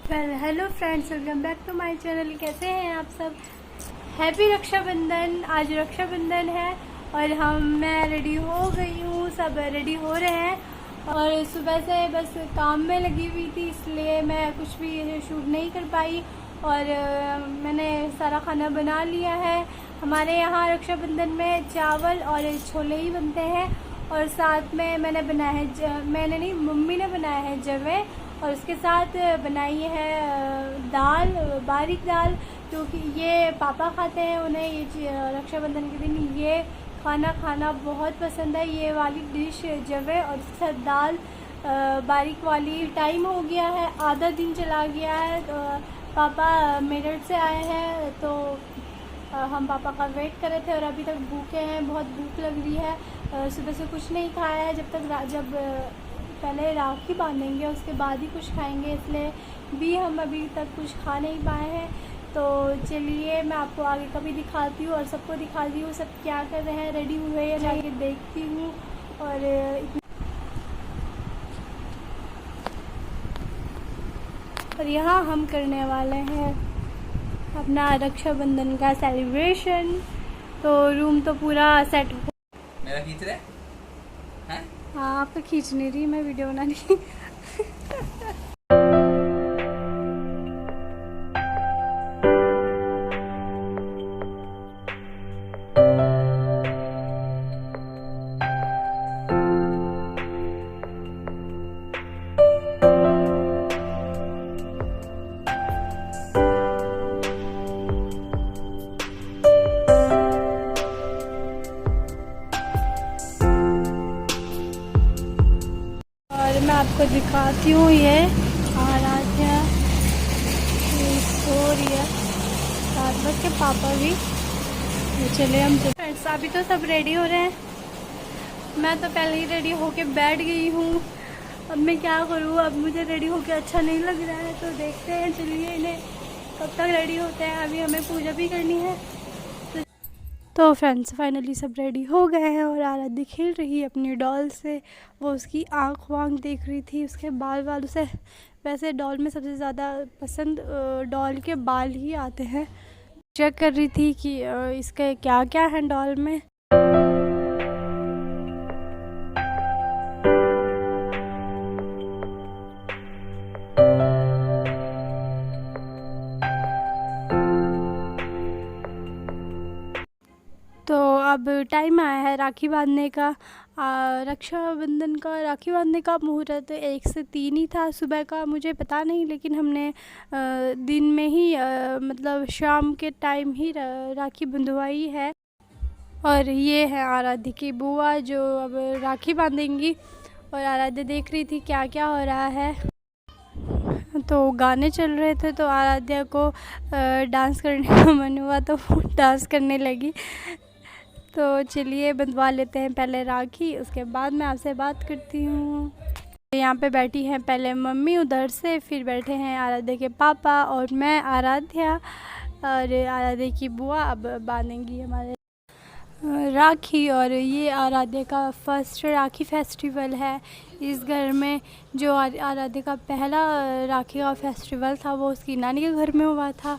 Hello friends, welcome back to my channel. कैसे हैं आप सब? हैप्पी रक्षाबंधन। आज रक्षाबंधन है और मैं रेडी हो गई हूँ, सब रेडी हो रहे हैं और सुबह से बस काम में लगी हुई थी, इसलिए मैं कुछ भी शूट नहीं कर पाई। और मैंने सारा खाना बना लिया है। हमारे यहाँ रक्षाबंधन में चावल और छोले ही बनते हैं और साथ में मैंने बनाया है, मैंने नहीं, मम्मी ने बनाया है जवे, और उसके साथ बनाई है दाल, बारीक दाल, क्योंकि ये पापा खाते हैं, उन्हें ये रक्षाबंधन के दिन ये खाना खाना बहुत पसंद है, ये वाली डिश जवे और उसके साथ दाल बारीक वाली। टाइम हो गया है, आधा दिन चला गया है, तो पापा मेरठ से आए हैं, तो हम पापा का वेट कर रहे थे और अभी तक भूखे हैं, बहुत भूख लग रही है। सुबह से कुछ नहीं खाया है, जब पहले राखी बांधेंगे उसके बाद ही कुछ खाएंगे, इसलिए भी हम अभी तक कुछ खा नहीं पाए हैं। तो चलिए मैं आपको आगे का भी दिखाती हूँ और सबको दिखाती हूँ सब क्या कर रहे हैं, रेडी हुए या जाके देखती हूँ। और यहाँ हम करने वाले हैं अपना रक्षाबंधन का सेलिब्रेशन। तो रूम तो पूरा सेट। मेरा खींच रहे हैं? हाँ, आपको खींच नहीं रही, मैं वीडियो बना रही। और मैं आपको दिखाती हूँ, ये आराध्या सो रही है, 7 बज के पापा भी। तो चले हम फ्रेंड्स, अभी तो सब रेडी हो रहे हैं, मैं तो पहले ही रेडी होके बैठ गई हूँ। अब मैं क्या करूँ, अब मुझे रेडी होके अच्छा नहीं लग रहा है, तो देखते हैं, चलिए इन्हें कब तक रेडी होते हैं। अभी हमें पूजा भी करनी है। तो फ्रेंड्स फाइनली सब रेडी हो गए हैं और आराध्या खेल रही है अपनी डॉल से। वो उसकी आँख वाँख देख रही थी, उसके बाल वाल उसे, वैसे डॉल में सबसे ज़्यादा पसंद डॉल के बाल ही आते हैं। चेक कर रही थी कि इसके क्या क्या है डॉल में। तो अब टाइम आया है राखी बांधने का। रक्षाबंधन का राखी बांधने का मुहूर्त 1 से 3 ही था सुबह का, मुझे पता नहीं, लेकिन हमने दिन में ही मतलब शाम के टाइम ही राखी बंधवाई है। और ये है आराध्या की बुआ जो अब राखी बांधेंगी, और आराध्या देख रही थी क्या क्या हो रहा है। तो गाने चल रहे थे, तो आराध्या को डांस करने का मन हुआ, तो वो डांस करने लगी। तो चलिए बंधवा लेते हैं पहले राखी, उसके बाद मैं आपसे बात करती हूँ। यहाँ पे बैठी हैं पहले मम्मी उधर से, फिर बैठे हैं आराध्या के पापा और मैं आराध्या, और आराध्या की बुआ अब बांधेंगी हमारे राखी। और ये आराध्या का फर्स्ट राखी फेस्टिवल है इस घर में। जो आराध्या का पहला राखी का फेस्टिवल था वो उसकी नानी के घर में हुआ था,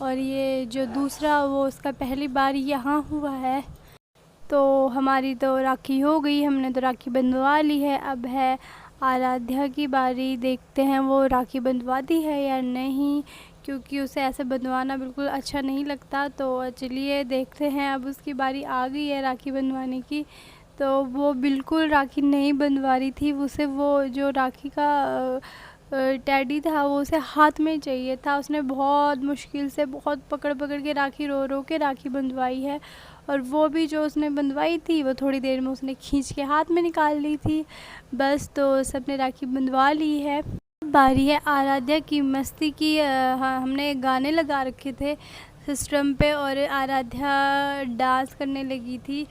और ये जो दूसरा वो उसका पहली बार यहाँ हुआ है। तो हमारी तो राखी हो गई, हमने तो राखी बंधवा ली है, अब है आराध्या की बारी। देखते हैं वो राखी बंधवाती है या नहीं, क्योंकि उसे ऐसे बंधवाना बिल्कुल अच्छा नहीं लगता। तो चलिए देखते हैं, अब उसकी बारी आ गई है राखी बंधवाने की। तो वो बिल्कुल राखी नहीं बंधवा रही थी, उसे वो जो राखी का टैडी था वो उसे हाथ में चाहिए था। उसने बहुत मुश्किल से, बहुत पकड़ पकड़ के राखी, रो रो के राखी बंधवाई है, और वो भी जो उसने बंधवाई थी वो थोड़ी देर में उसने खींच के हाथ में निकाल ली थी बस। तो सबने राखी बंधवा ली है। बारी है आराध्या की मस्ती की। हाँ, हमने गाने लगा रखे थे सिस्टम पे और आराध्या डांस करने लगी थी,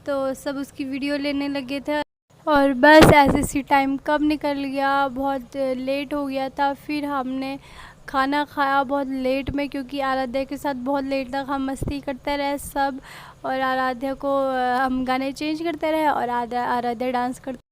तो सब उसकी वीडियो लेने लगे थे। और बस ऐसे सी टाइम कब निकल गया, बहुत लेट हो गया था। फिर हमने खाना खाया बहुत लेट में, क्योंकि आराध्या के साथ बहुत लेट तक हम मस्ती करते रहे सब, और आराध्या को हम गाने चेंज करते रहे और आराध्या डांस करते।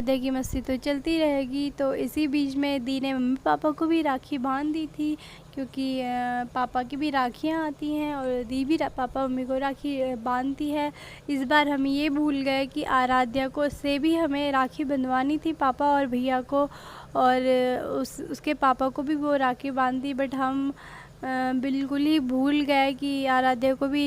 आराध्या की मस्ती तो चलती रहेगी। तो इसी बीच में दी ने मम्मी पापा को भी राखी बांध दी थी, क्योंकि पापा की भी राखियाँ आती हैं और दी भी पापा मम्मी को राखी बांधती है। इस बार हम ये भूल गए कि आराध्या को से भी हमें राखी बंधवानी थी, पापा और भैया को, और उसके पापा को भी वो राखी बांध दी। बट हम बिल्कुल ही भूल गए कि आराध्या को भी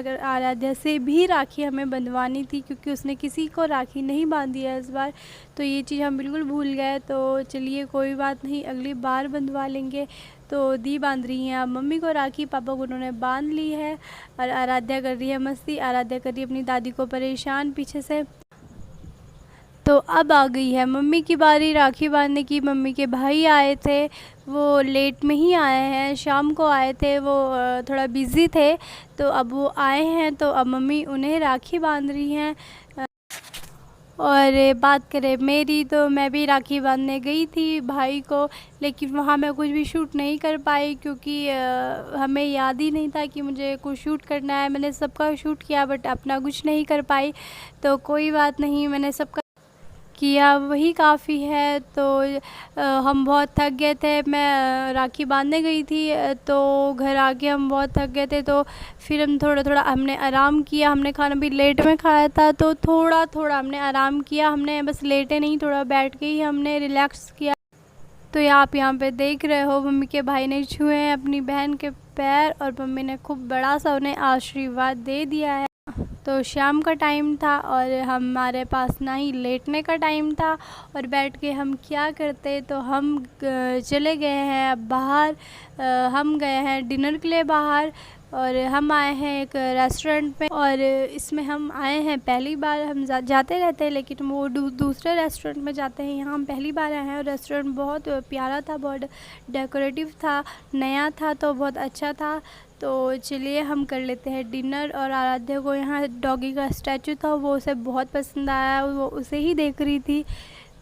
आराध्या से भी राखी हमें बंधवानी थी, क्योंकि उसने किसी को राखी नहीं बांधी है इस बार। तो ये चीज़ हम बिल्कुल भूल गए। तो चलिए कोई बात नहीं, अगली बार बंधवा लेंगे। तो दी बांध रही हैं अब मम्मी को राखी, पापा को उन्होंने बांध ली है, और आराध्या कर रही है मस्ती। आराध्या कर रही है अपनी दादी को परेशान पीछे से। तो अब आ गई है मम्मी की बारी राखी बांधने की। मम्मी के भाई आए थे, वो लेट में ही आए हैं, शाम को आए थे, वो थोड़ा बिज़ी थे। तो अब वो आए हैं, तो अब मम्मी उन्हें राखी बांध रही हैं। और बात करें मेरी, तो मैं भी राखी बांधने गई थी भाई को, लेकिन वहाँ मैं कुछ भी शूट नहीं कर पाई, क्योंकि हमें याद ही नहीं था कि मुझे कुछ शूट करना है। मैंने सबका शूट किया बट अपना कुछ नहीं कर पाई। तो कोई बात नहीं, मैंने सबका किया, वही काफ़ी है। तो हम बहुत थक गए थे। मैं राखी बांधने गई थी, तो घर आके हम बहुत थक गए थे। तो फिर हम थोड़ा हमने आराम किया। हमने खाना भी लेट में खाया था, तो थोड़ा हमने आराम किया। हमने बस लेटे नहीं, थोड़ा बैठ के ही हमने रिलैक्स किया। तो आप यहाँ पे देख रहे हो, मम्मी के भाई ने छुए हैं अपनी बहन के पैर, और मम्मी ने खूब बड़ा सा उन्हें आशीर्वाद दे दिया है। तो शाम का टाइम था और हमारे पास ना ही लेटने का टाइम था, और बैठ के हम क्या करते। तो हम चले गए हैं अब बाहर। हम गए हैं डिनर के लिए बाहर, और हम आए हैं एक रेस्टोरेंट में। और इसमें हम आए हैं पहली बार। हम जाते रहते हैं, लेकिन वो दूसरे रेस्टोरेंट में जाते हैं। यहाँ हम पहली बार आए हैं, और रेस्टोरेंट बहुत प्यारा था, बहुत डेकोरेटिव था, नया था, तो बहुत अच्छा था। तो चलिए हम कर लेते हैं डिनर। और आराध्या को यहाँ डॉगी का स्टैचू था, वो उसे बहुत पसंद आया, वो उसे ही देख रही थी।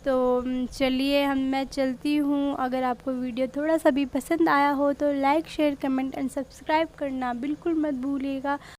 तो चलिए मैं चलती हूँ। अगर आपको वीडियो थोड़ा सा भी पसंद आया हो तो like, share, comment and subscribe करना बिल्कुल मत भूलिएगा।